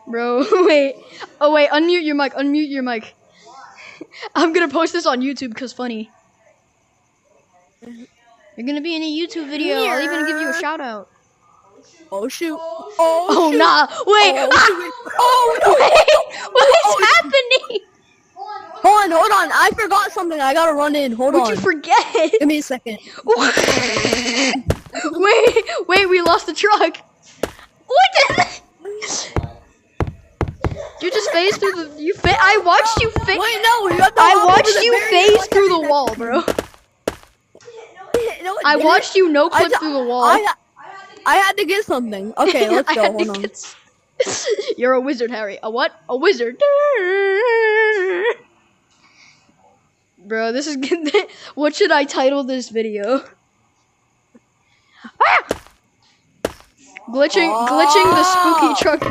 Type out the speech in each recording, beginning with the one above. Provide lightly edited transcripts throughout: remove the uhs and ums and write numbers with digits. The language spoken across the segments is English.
Bro, wait. Oh, wait. Unmute your mic. Unmute your mic. I'm gonna post this on YouTube because funny. You're gonna be in a YouTube video. I'll even give you a shout out. Oh shoot! Oh, Oh nah! Wait! Oh, Wait! What is happening? Hold on! I forgot something. I gotta run in. Hold on. What'd you forget? Give me a second. Wait! We lost the truck. What? You just phased through the. I watched you phase. Wait, no! I watched you phase through the wall, bro. No, I watched you no clip through the wall. I had to get something. Okay, let's go. Hold on. You're a wizard, Harry. A what? A wizard. Bro, this is good. What should I title this video? Ah! Glitching the spooky truck.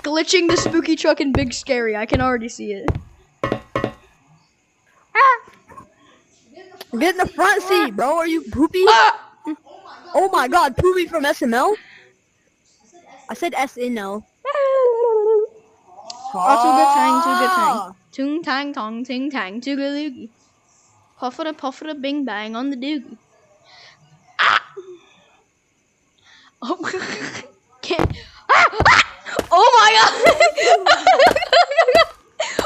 Glitching the spooky truck in Big Scary. I can already see it. Get in the front seat, bro. Are you poopy? Oh my god, poopy from SML? I said SNL. Oh, too good time. Toong tang tong ting tang toogaloogie. Puffada bing bang on the doogie. Ah! Oh, oh my god!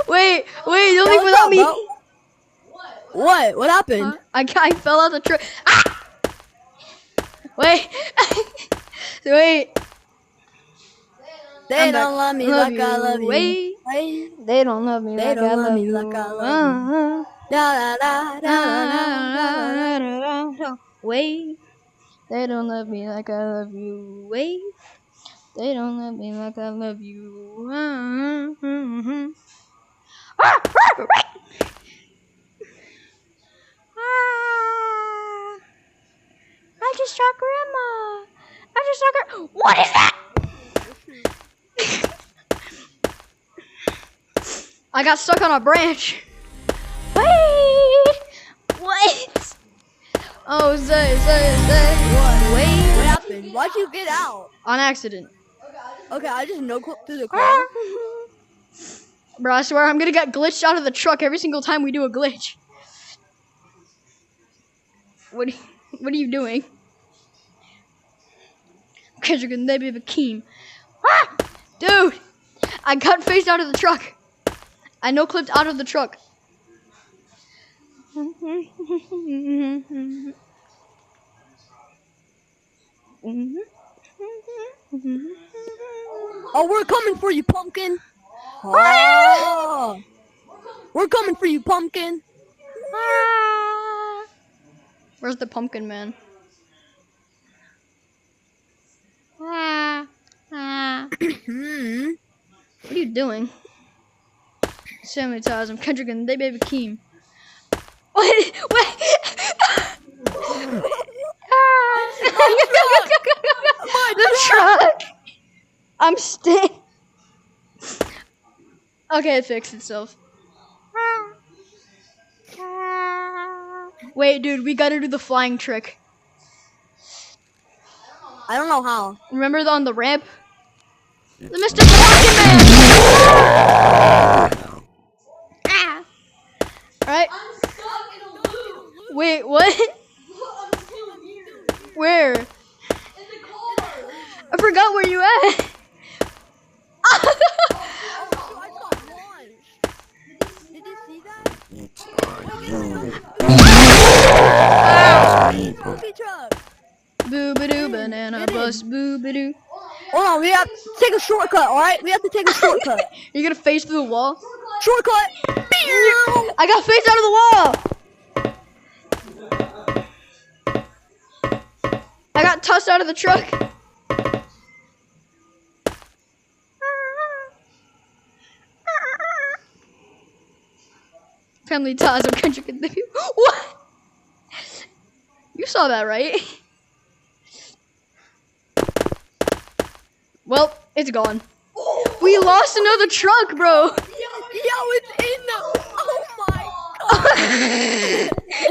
Wait, don't leave without me. What? What happened? I fell out the truck. Ah! Wait. Wait. They don't love me like I love you. Wait. They don't love me like I love you. Wait. They don't love me like I love you. Wait. They don't love me like I love you. I just saw Grandma. I just saw her. What is that? I got stuck on a branch. Wait. What? Oh, Zay. What? Wait. What happened? Why'd you get out? On accident. Okay, I just no-clip through the car. Bro, I swear I'm gonna get glitched out of the truck every single time we do a glitch. What are you doing? Because you're gonna be a Keem. Ah! Dude! I got phased out of the truck. I no-clipped out of the truck. Oh, we're coming for you, pumpkin. Oh. We're coming for you, pumpkin. Where's the pumpkin man? What are you doing? So many times I'm Kendrick and they baby Keem. Wait! The truck! I'm staying. Okay, it fixed itself. Wait, dude, we gotta do the flying trick. I don't know how. Remember on the ramp? The Mr. Pumpkin Man! Ah! Alright. I'm stuck in a loop. Wait, what? I'm still here. Where? In the car. I forgot where you at. I got one. Did you see that? Poopy truck. Boo-ba-doo, banana bus, boo-ba-doo. Hold on, we have to take a shortcut, alright? We have to take a shortcut. You're gonna face through the wall? Shortcut! I got faced out of the wall! I got tossed out of the truck. Family ties of Kendrick and Libby. What? You saw that, right? Well, it's gone. We lost another truck, bro. Yo, it's in the... Oh my god.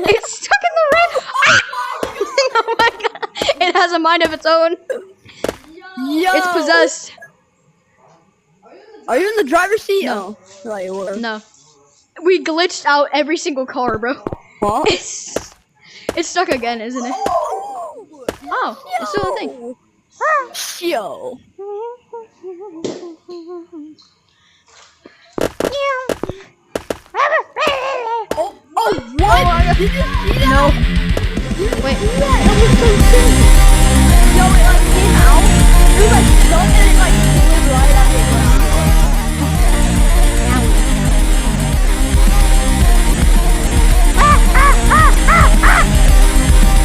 It's stuck in the red. Oh my god. It has a mind of its own. Yo. It's possessed. Are you in the driver's seat? No. Oh, right, you were. No. We glitched out every single car, bro. What? It's stuck again, isn't it? Oh, it's still a thing. Yo. Oh, what? Did you see that? No. Wait. Yeah, it was so sick. Yo, it like came out. It was like stuck and it like slid right at the ground.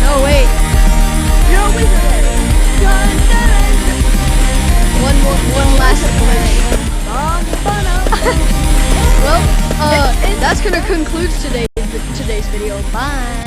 No, wait. You're a wizard. One last glitch. Well, that's gonna conclude today's video. Bye.